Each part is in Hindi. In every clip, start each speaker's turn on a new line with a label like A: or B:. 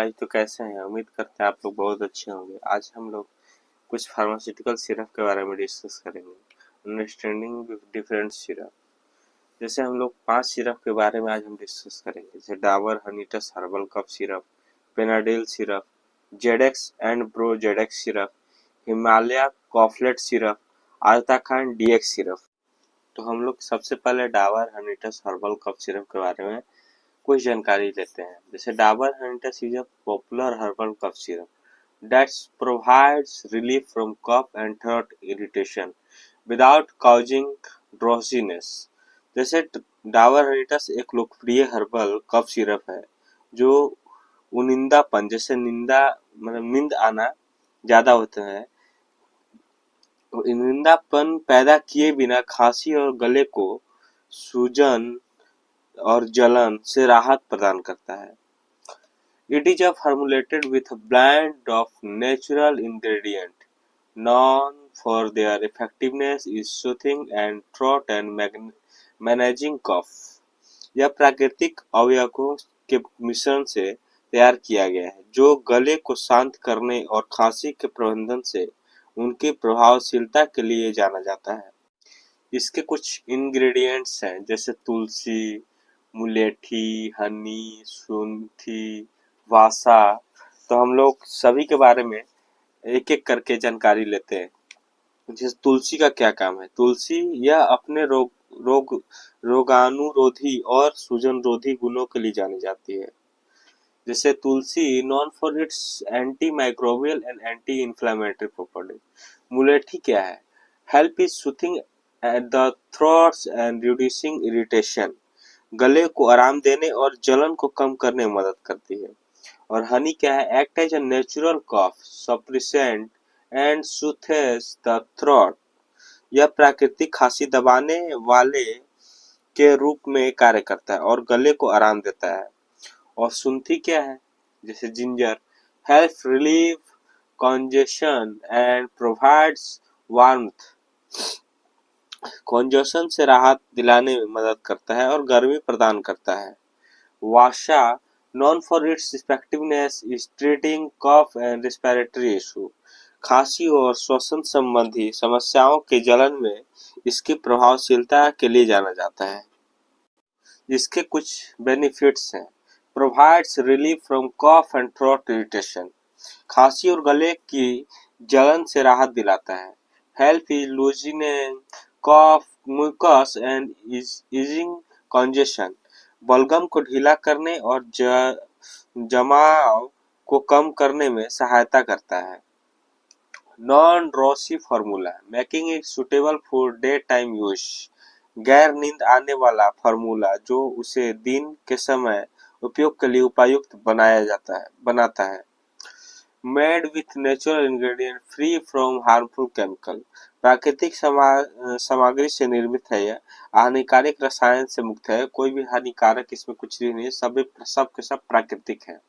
A: भाई, तो कैसे हैं? उम्मीद करते हैं आप लोग बहुत अच्छे होंगे। आज हम लोग कुछ फार्मास्यूटिकल सिरप के बारे में डिस्कस करेंगे। Understanding different syrup. जैसे हम लोग 5 सिरप के बारे में आज हम डिस्कस करेंगे, जैसे Dabur Honitus herbal cough syrup, Benadryl syrup, Zedex and Brozedex syrup, Himalaya Koflet syrup, आल्ताखान डीएक्स सिरप। तो हम लोग सबसे पहले Dabur Honitus herbal cough syrup के बारे में कुछ जानकारी लेते हैं। जैसे Dabur Honitus is a popular herbal cough syrup that provides relief from cough and throat irritation without causing drowsiness। जैसे डाबर हनीटस एक लोकप्रिय हर्बल कफ सिरप है जो उनिंदापन, जैसे निंदा मतलब नींद आना ज्यादा होता है, निंदापन पैदा किए बिना खांसी और गले को सूजन और जलन से राहत प्रदान करता है। It is formulated with a blend of natural ingredients known for their effectiveness in soothing and throat and managing cough। यह प्राकृतिक अवयवों के मिश्रण से तैयार किया गया है जो गले को शांत करने और खांसी के प्रबंधन से उनकी प्रभावशीलता के लिए जाना जाता है। इसके कुछ इंग्रेडिएंट्स हैं, जैसे तुलसी, मुलेठी, हनी, सूंठी, वासा। तो हम लोग सभी के बारे में एक एक करके जानकारी लेते हैं। जैसे तुलसी का क्या काम है? तुलसी यह अपने रोगाणुरोधी और सूजनरोधी गुणों के लिए जानी जाती है। जैसे tulsi known for its anti microbial and anti inflammatory property. मुलेठी क्या है? Help is soothing at the throats and reducing irritation. गले को आराम देने और जलन को कम करने में मदद करती है। और हनी क्या है? Act as a natural cough suppressant and soothes the throat. यह प्राकृतिक खांसी दबाने वाले के रूप में कार्य करता है और गले को आराम देता है। और सूंठी क्या है? जैसे ginger, help relieve congestion and provides warmth। congestion से राहत दिलाने में मदद करता है और गर्मी प्रदान करता है। Washa known for its effectiveness is treating cough and respiratory issue। खांसी और श्वसन संबंधी समस्याओं के जलन में इसकी प्रभावशीलता के लिए जाना जाता है। इसके कुछ बेनिफिट्स हैं। Provides relief from cough and throat irritation. खांसी और गले की जलन से राहत दिलाता है। Help is losing cough mucus and easing congestion. बलगम को ढीला करने और जमाव को कम करने में सहायता करता है। Non drowsy formula making it suitable for daytime use. गैर नींद आने वाला फार्मूला जो उसे दिन के समय उपयोग के लिए उपयुक्त बनाता है। Made with natural ingredient free from harmful chemical. प्राकृतिक सामग्री से निर्मित है। यह हानिकारक रसायन से मुक्त है। कोई भी हानिकारक इसमें कुछ भी नहीं है, सब के सब प्राकृतिक है।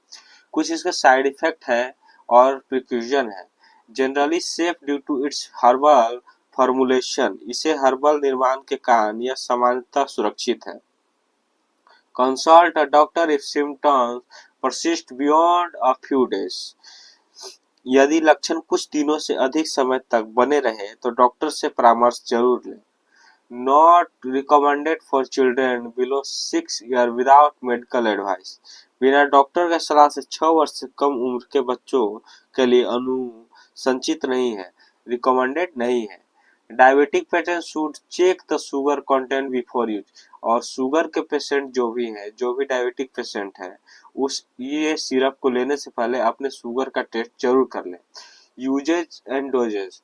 A: कुछ इसके साइड इफेक्ट है और प्रिकॉशन है। Generally safe due to its herbal formulation. इसे हर्बल निर्माण के कारण यह सामान्यतः सुरक्षित है। Consult a doctor if symptoms persist beyond a few days। यदि लक्षण कुछ दिनों से अधिक समय तक बने रहे तो डॉक्टर से परामर्श जरूर लें। Not recommended for children below 6 year without medical advice. बिना डॉक्टर के सलाह से 6 वर्ष से कम उम्र के बच्चों के लिए अनुशंसित नहीं है, रिकमेंडेड नहीं है। Diabetic patient should check the sugar content before use. और शुगर के पेशेंट जो भी डायबिटिक पेशेंट है, ये सिरप को लेने से पहले अपने शुगर का टेस्ट जरूर कर लें। Usage and doses.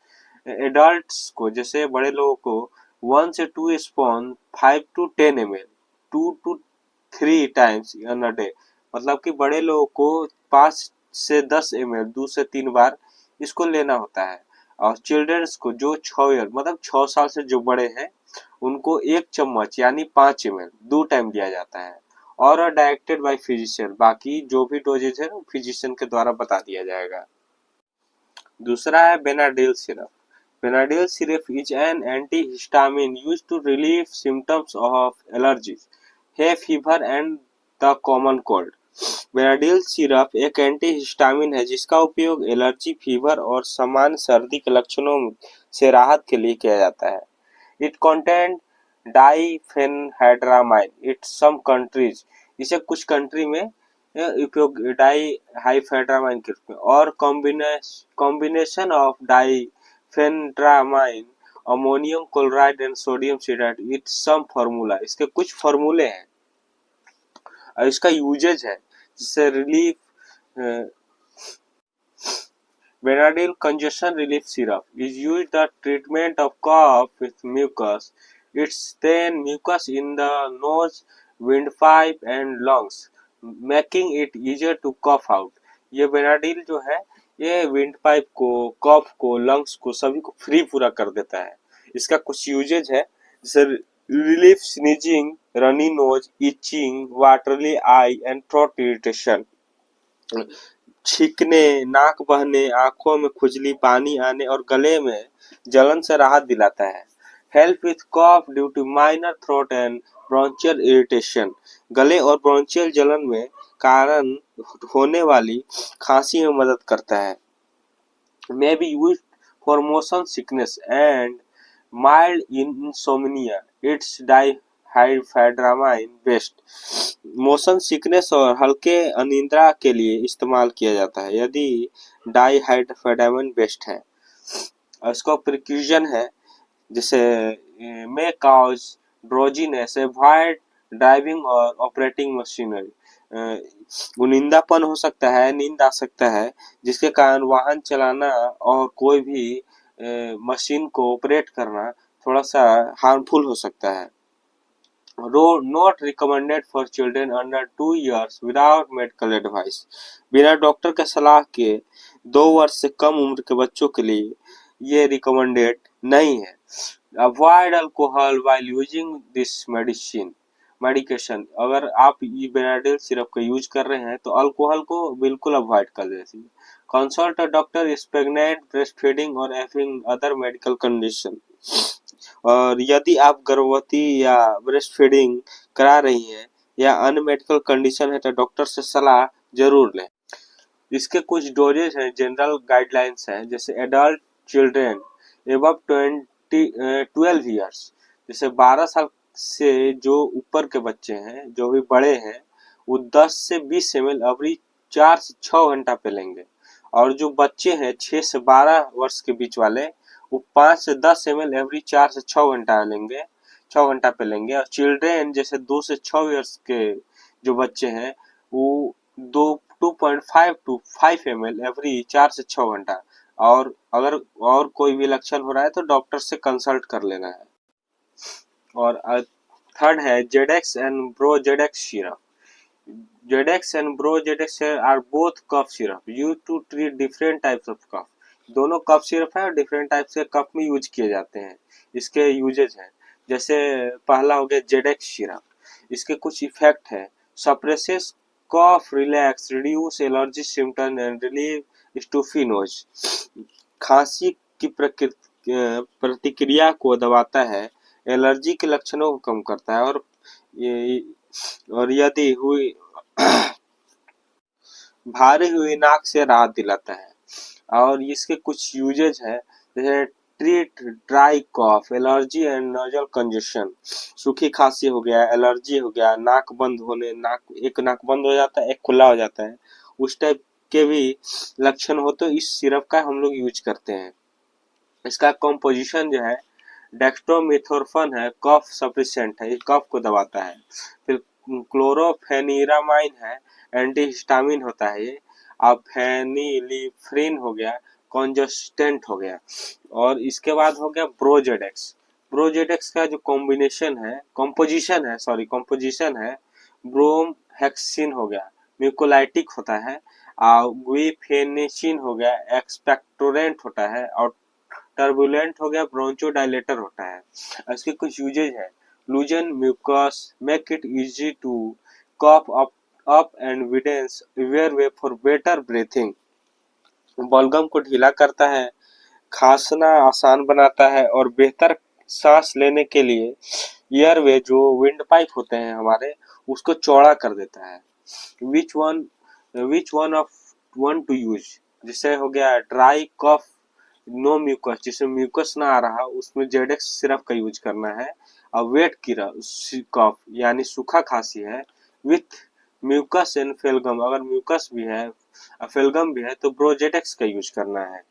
A: एडल्ट्स को, जैसे बड़े लोगों को 1 से 2 spoon 5 to 10 ml 2 to 3 times in a day. मतलब कि बड़े लोगों को 5 से 10 ml 2 से 3 बार इसको लेना होता है। और चिल्ड्रंस को जो 6 ईयर मतलब 6 साल से जो बड़े हैं उनको 1 चम्मच यानी 5 ml 2 टाइम दिया जाता है। और डायरेक्टेड बाय फिजिशियन। बाकी जो भी डोजेज है फिजिशियन के द्वारा बता दिया जाएगा। दूसरा है Benadryl syrup. Benadryl syrup is an antihistamine used to relieve symptoms of allergies, hay fever and the common cold। Benadryl syrup एक एंटीहिस्टामिन है जिसका उपयोग एलर्जी, फीवर और सामान्य सर्दी के लक्षणों से राहत के लिए किया जाता है। It content diphenhydramine in some countries, इसे कुछ कंट्री में उपयोग डाइहाइड्रामाइन के रूप में, और combination of diphenhydramine, ammonium chloride and sodium citrate it some formula, इसके कुछ फार्मूले हैं और इसका यूजेज है जिससे relief. Benadryl congestion relief syrup is used the treatment of cough with mucus. It's thin mucus in the nose, windpipe and lungs, making it easier to cough out. ये बेनाडिल जो है ये विंडपाइप को, कॉफ को, लंग्स को, सभी को फ्री पूरा कर देता है। इसका कुछ यूजेज है जैसे relief sneezing, runny nose, itching, watery eye and throat irritation, छींकने, नाक बहने, आंखों में खुजली, पानी आने और गले में जलन से राहत दिलाता है। Help with cough due to minor throat and bronchial irritation, गले और ब्रोंचियल जलन में कारण होने वाली खांसी में मदद करता है। May be used for motion sickness and mild insomnia, it's diphenhydramine based, motion sickness और हल्के अनिद्रा के लिए इस्तेमाल किया जाता है यदि डाइहाइड्रामाइन बेस्ट है। और इसका प्रिक्यूजन है जैसे may cause drowsiness, avoid driving और ऑपरेटिंग मशीनरी, गुनिंदापन हो सकता है, नींद आ सकता है जिसके कारण वाहन चलाना और कोई भी मशीन को ऑपरेट करना थोड़ा सा हार्मफुल हो सकता है। Not recommended for children under 2 years without medical advice, बिना डॉक्टर के सलाह के 2 वर्ष से कम उम्र के बच्चों के लिए ये रिकमेंडेड नहीं है। Avoid alcohol while using this medication, अगर आप ये बेनाडिल सिरप का यूज कर रहे हैं तो अल्कोहल को बिल्कुल अवॉइड कर दीजिए। Consult a doctor is pregnant, breast feeding और हैविंग अदर मेडिकल कंडीशन, और यदि आप गर्भवती या ब्रेस्ट फीडिंग करा रही हैं या अन्य मेडिकल कंडीशन है तो डॉक्टर से सलाह जरूर लें। इसके कुछ डोजेज हैं, जनरल गाइडलाइंस हैं जैसे एडल्ट चिल्ड्रेन एबव 12 ईयर्स, जैसे 12 साल से जो ऊपर के बच्चे हैं, जो भी बड़े हैं, वो 10 से 20 ml एवरी 4 से 6 घंटा पे लेंगे, और जो बच्चे हैं 6 से 12 वर्ष के बीच वाले वो 5 से 10 ml एवरी 4 से 6 घंटा लेंगे, 6 घंटा पे लेंगे। और चिल्ड्रेन जैसे 2 से 6 ईयर्स के जो बच्चे हैं वो 2.5 to 5 ml एवरी 4 से 6 घंटा, और अगर और कोई भी लक्षण हो रहा है तो डॉक्टर से कंसल्ट कर लेना है। और थर्ड है Zedex and Brozedex syrup. Zedex and Brozedex are both cough syrup used to treat different types of cough, दोनों कफ सिरप है और डिफरेंट टाइप्स के कफ में यूज किए जाते हैं। इसके यूजेज हैं जैसे पहला हो गया जेडेक्स सिरप, इसके कुछ इफेक्ट है, suppresses cough, relax, reduce allergy symptom and relieve stuffy nose, खांसी की प्रतिक्रिया को दबाता है, एलर्जी के लक्षणों को कम करता है, और यदि हुई भारी हुई नाक से राहत दिलाता है। और इसके कुछ यूजेज है जैसे treat dry cough, allergy and nasal congestion, सूखी खांसी हो गया, एलर्जी हो गया, नाक बंद होने, एक नाक बंद हो जाता है, एक खुला हो जाता है, उस टाइप के भी लक्षण हो तो इस सिरप का हम लोग यूज करते हैं। इसका कॉम्पोजिशन जो है डेक्स्ट्रोमेथोर्फन है, कफ सप्रेसेंट है, ये कफ को दबाता है। फिर क्लोरोफेनिरामाइन है, एंटीहिस्टामिन होता है ये, अब फेनिलिफ्रिन हो गया, कॉन्जेस्टेंट हो गया। और इसके बाद हो गया ब्रोजेडेक्स। ब्रोजेडेक्स का जो कॉम्पोजिशन है ब्रोमहेक्सिन हो गया, म्यूकोलाइटिक होता है, गुइफेनेसिन हो गया, एक्सपेक्टोरेंट होता है, और टर्बुलेंट हो गया, ब्रोंचोडायलेटर होता है। इसके कुछ यूजेज है, loosen mucus, make it easy to cough up and widens airway for better breathing, बलगम को ढीला करता है, खांसना आसान बनाता है, और बेहतर सांस लेने के लिए एयरवे जो विंड पाइप होते हैं हमारे उसको चौड़ा कर देता है। Which one which one of one two use. जैसे हो गया ड्राई कफ नो म्यूकस, जिसमें म्यूकस ना आ रहा उसमें जेडेक्स सिरप का यूज करना है। और वेट कफ यानी सूखा खांसी है विथ म्यूकस एंड फेलगम, अगर म्यूकस भी है फेलगम भी है तो ब्रोजेडेक्स का यूज करना है।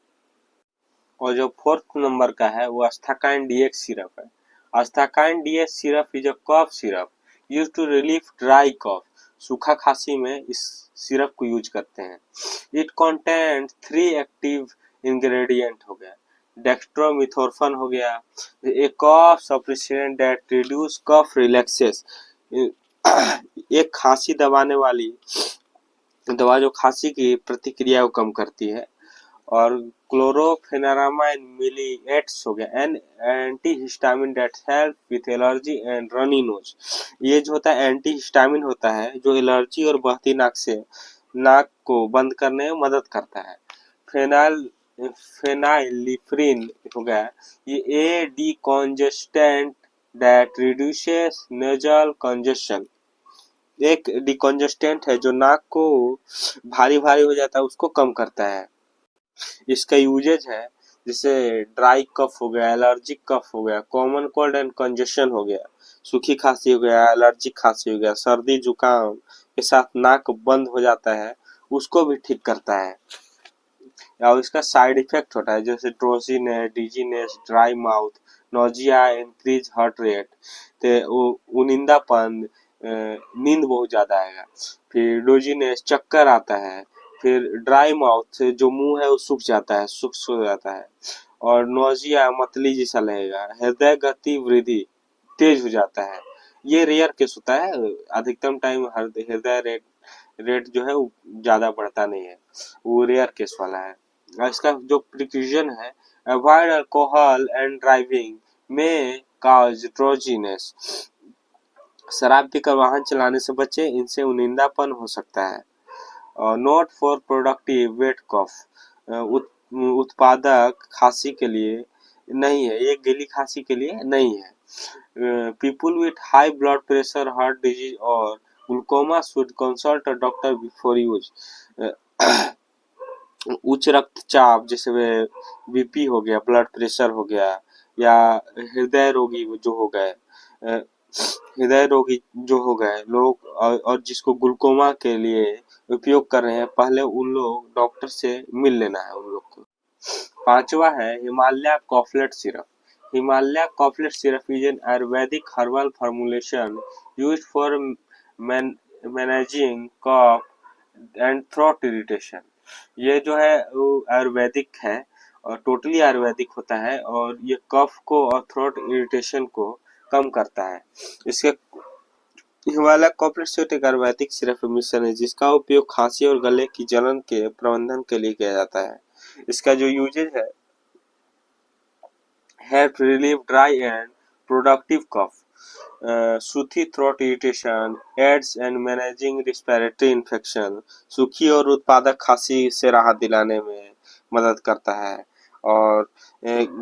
A: और जो फोर्थ नंबर का है वो अस्थाकाइन डीएक्स सिरप है। Asthakind DX syrup is a cough syrup use to relief dry cough. सूखा खांसी में इस सिरप को यूज करते हैं। इट कंटेंट 3 एक्टिव इंग्रेडिएंट हो गया, डेक्स्ट्रोमिथोर्फन हो गया, a cough suppressant that reduce cough relaxes, एक खांसी दबाने वाली दवा जो खांसी की प्रतिक्रिया को कम करती है। और क्लोरोफेनारामाइन मिलीएट्स हो गया, an anti histamine that help with allergy and runny nose. ये जो होता है एंटी हिस्टामिन होता है जो एलर्जी और बहती नाक को बंद करने में मदद करता है। फेनाइलिफ्रिन हो गया, ये ए डिकॉन्जेस्टेंट दैट रिड्यूसेस नेजल कंजेशन, एक डिकॉन्जेस्टेंट है जो नाक को भारी भारी हो जाता है उसको कम करता है। इसका यूजेज है जैसे ड्राई कफ हो गया, एलर्जिक कफ हो गया, कॉमन कोल्ड एंड कंजेशन हो गया, सूखी खांसी हो गया, एलर्जिक खांसी हो गया, सर्दी जुकाम के साथ नाक बंद हो जाता है उसको भी ठीक करता है। और इसका साइड इफेक्ट होता है जैसे drowsiness, dizziness, dry mouth, nausea, increase heart rate, तो उनिंदापन, नींद बहुत ज्यादा आएगा, फिर डोजीनेस चक्कर आता है, फिर ड्राई माउथ से जो मुंह है वो सूख जाता है, शुष्क हो जाता है, और नोजिया मतली जैसा लगेगा, हृदय गति वृद्धि तेज हो जाता है। ये रेयर केस होता है, अधिकतम टाइम हृदय रेट रेट जो है वो ज्यादा बढ़ता नहीं है, वो रेयर केस वाला है। और इसका जो प्रिकॉशन है, अवॉइड अल्कोहल एंड ड्राइविंग में काज ड्रोजीनेस, शराब पीकर वाहन चलाने से बचे, इनसे उनिंदापन हो सकता है। नॉट फॉर प्रोडक्टिव वेट कफ, उत्पादक खांसी के लिए नहीं है, ये गीली खांसी के लिए नहीं है। People with high blood pressure, heart disease और glaucoma should consult a doctor before use. उच्च रक्तचाप जैसे बीपी हो गया, ब्लड प्रेशर हो गया, या हृदय रोगी जो हो गए, हृदय रोगी जो हो गए लोग, और जिसको ग्लूकोमा के लिए उपयोग कर रहे हैं, पहले उन लोग डॉक्टर से मिल लेना है उन लोग को। पांचवा है Himalaya Koflet syrup. Himalaya Koflet syrup is an ayurvedic herbal formulation used for managing cough and throat irritation. ये जो है वो आयुर्वेदिक है और टोटली आयुर्वेदिक होता है, और ये कफ को और थ्रोट इरिटेशन को कम करता है। इसके हिमालय कॉफलेट सिरप एक आयुर्वेदिक सिरप मिश्रण है जिसका उपयोग खांसी और गले की जलन के प्रबंधन के लिए किया जाता है। इसका जो यूजेज है, help relieve dry and productive cough, सूखी throat irritation, aids and managing respiratory infection, सूखी और उत्पादक खांसी से राहत दिलाने में मदद करता है, और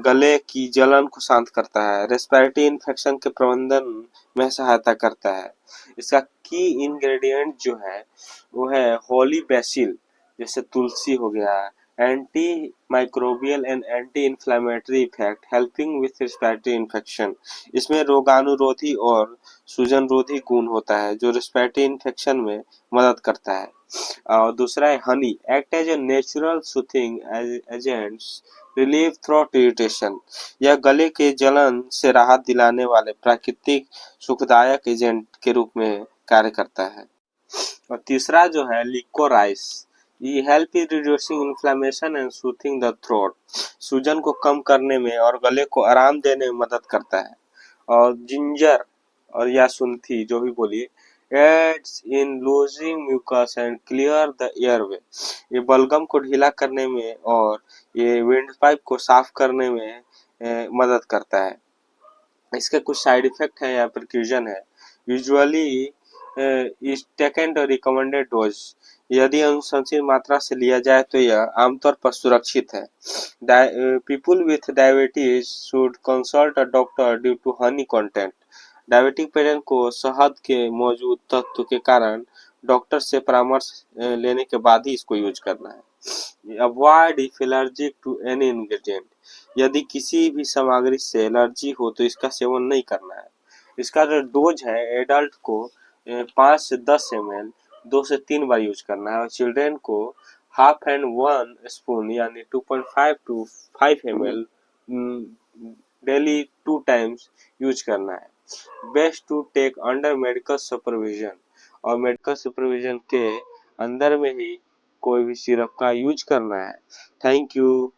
A: गले की जलन को शांत करता है, रेस्पिरेटरी इन्फेक्शन के प्रबंधन में सहायता करता है। इसका की इंग्रेडिएंट जो है वो है होली बेसिल, जैसे तुलसी हो गया, anti microbial and anti inflammatory effect helping with respiratory infection. इसमें रोगानुरोधी और सूजनरोधी गुण होता है जो रेस्पिरेटरी इन्फेक्शन में मदद करता है। और दूसरा है honey, act as a natural soothing agents relieve throat irritation. यह गले के जलन से राहत दिलाने वाले प्राकृतिक सुखदायक एजेंट के रूप में कार्य करता है। और तीसरा जो है लिकोराइस, ये help in reducing inflammation and soothing the throat, सूजन को कम करने में और गले को आराम देने में मदद करता है। और जिंजर और या सुंठी जो भी बोलिए, aids in loosing mucus and clear the airway, ये बलगम को ढीला करने में और ये विंड पाइप को साफ करने में मदद करता है। इसके कुछ साइड इफेक्ट है या प्रिकॉशन है। Usually is taken the recommended dose, यदि अनुशंसित मात्रा से लिया जाए तो यह आमतौर पर सुरक्षित है। People with diabetes should consult a doctor due to honey content, diabetic patient को शहद के मौजूद तत्व के कारण डॉक्टर से परामर्श लेने के बाद ही इसको यूज करना है। Avoid if allergic to any ingredient, यदि किसी भी सामग्री से एलर्जी हो तो इसका सेवन नहीं करना है। इसका जो डोज है एडल्ट को 5 से 10 ml 2 से 3 बार यूज करना है और चिल्ड्रेन को हाफ एंड 1 स्पून यानी 2.5 to 5 ml daily 2 times use करना है। Best to take under medical supervision, और मेडिकल सुपरविजन के अंदर में ही कोई भी सिरप का यूज करना है। Thank you.